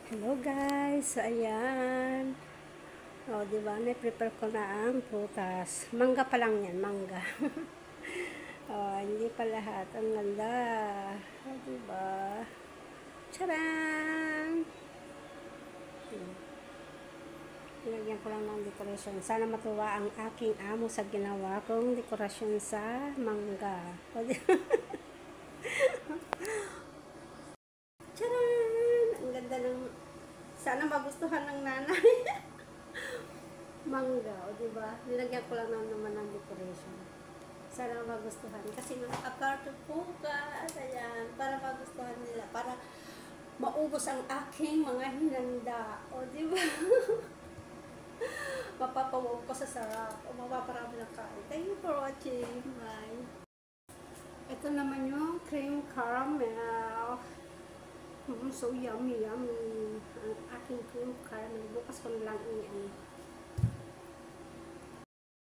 Hello guys, so ayan. O, diba, may-prepare ko na ang prutas. Mangga pa lang yan, mangga. O, hindi pa lahat. Ang ganda. O, diba? Tcharam! Nilagyan ko lang ng dekorasyon. Sana matuwa ang aking amo sa ginawa kong dekorasyon sa mangga. O, diba? Tcharam! Ang ganda ng... Sana magustuhan ng nanay. Mangga, o diba? Nilagyan ko lang naman ng decoration. Sana magustuhan. Kasi naka-carton bukas. Ayan. Para magustuhan nila. Para maubos ang aking mga hinanda. O diba? Mapapawag ko sa sarap. O mapaparami ng kain. Thank you for watching. Bye. Ito naman yung cream caramel. So yummy, yummy. Ang aking cream caramel. Bukas ko na lang i-ano.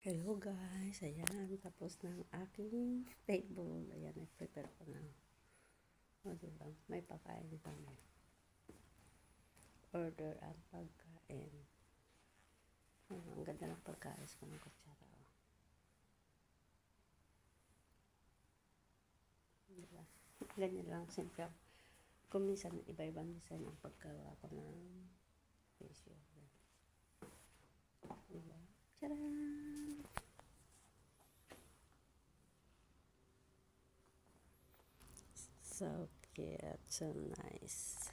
Hello guys, ayan, tapos ng aking table. Ayan, i-prepare ko na. O diba, may pagkain kami. Order ang pagkain. Ang ganda ng pagkain ko ng kutsara. Diba? Ganyan lang, simple. Kung minsan, iba-ibang design ang paggawa ko ng facial. Diba? Tcharam! So cute, so nice.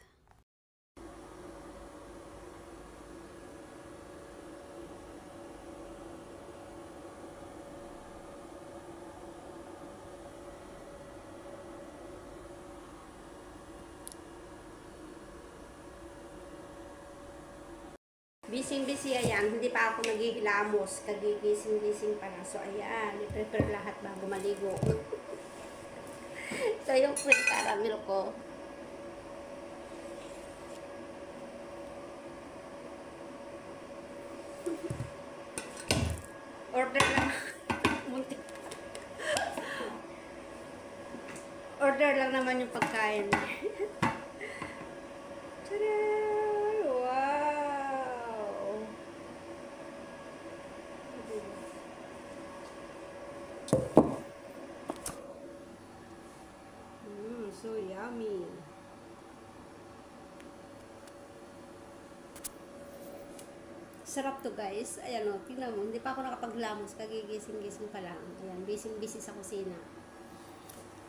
Bising-busy ayan, hindi pa ako naghihilamos, kagigising-gising pa na. So ayan, i-prepare lahat bago maligo. Ito yung cream caramel ko. Order lang. Order lang naman yung pagkain. Tcharam! Wow! So yummy. Sarap to guys. Ayan o, tingnan mo. Hindi pa ako nakapaglamos. Kagigising-gising pa lang. Ayan, busy-busy sa kusina.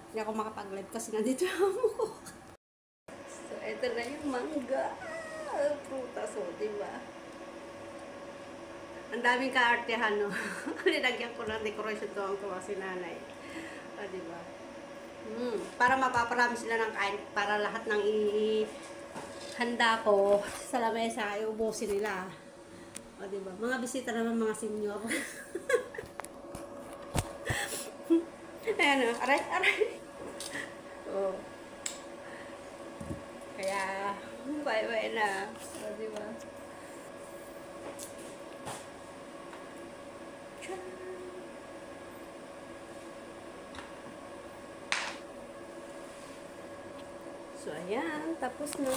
Hindi ako makapag-live kasi nandito ako. So, ito na yung mangga. Prutas o, diba? Ang daming kaartehan, no? Nilagyan ko ng decoration to ang tuwa si nanay. O, diba? Para mapaparami sila ng kain. Para lahat ng handa ko sa lamesa ay ubusin nila. O, diba? Mga bisita naman, mga senior. Ayan o. Aray, aray. O. Kaya, bye-bye na. O, diba? So, ayan. Tapos na.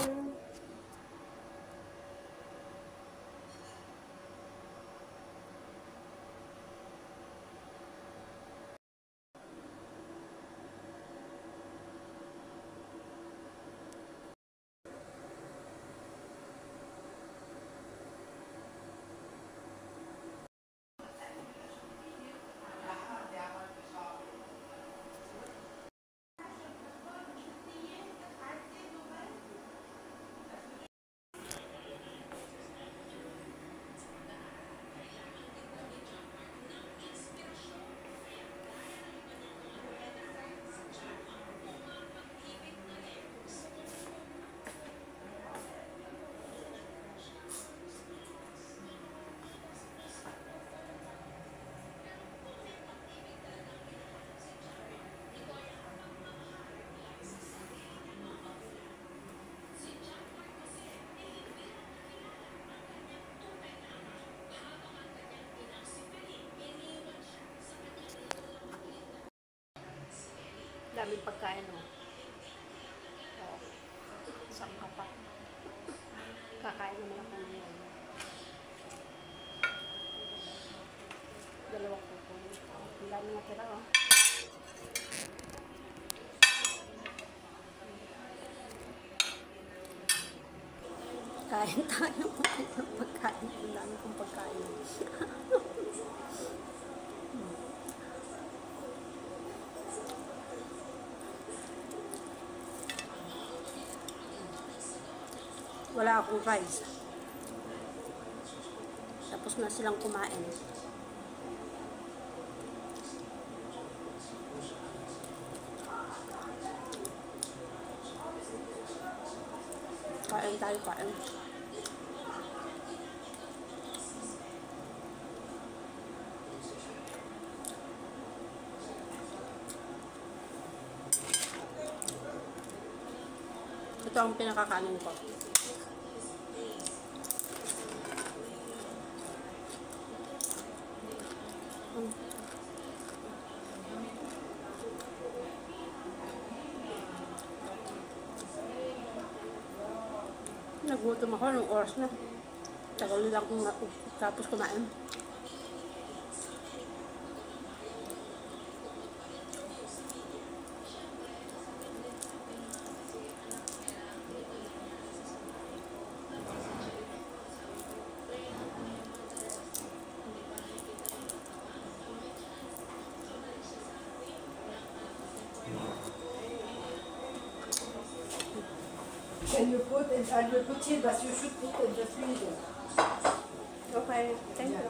Daming pagkain, oh. Oh. Isang kapak. Kakain naman ako ngayon. Dalawang kuko. Ang dami nga tira, oh. Kain tayo. Pagkain. Ang dami kong pagkain. Wala akong rice. Tapos na silang kumain. Kain tayo, kain. Ito ang pinakakanin ko. Nagutom ako ng oras na. Tagal lang kung tapos kumain. Can you put and I will put here, but you should put in the freezer. Okay, thank you.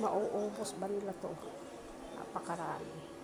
Mauubos ba nila to? Napakarami.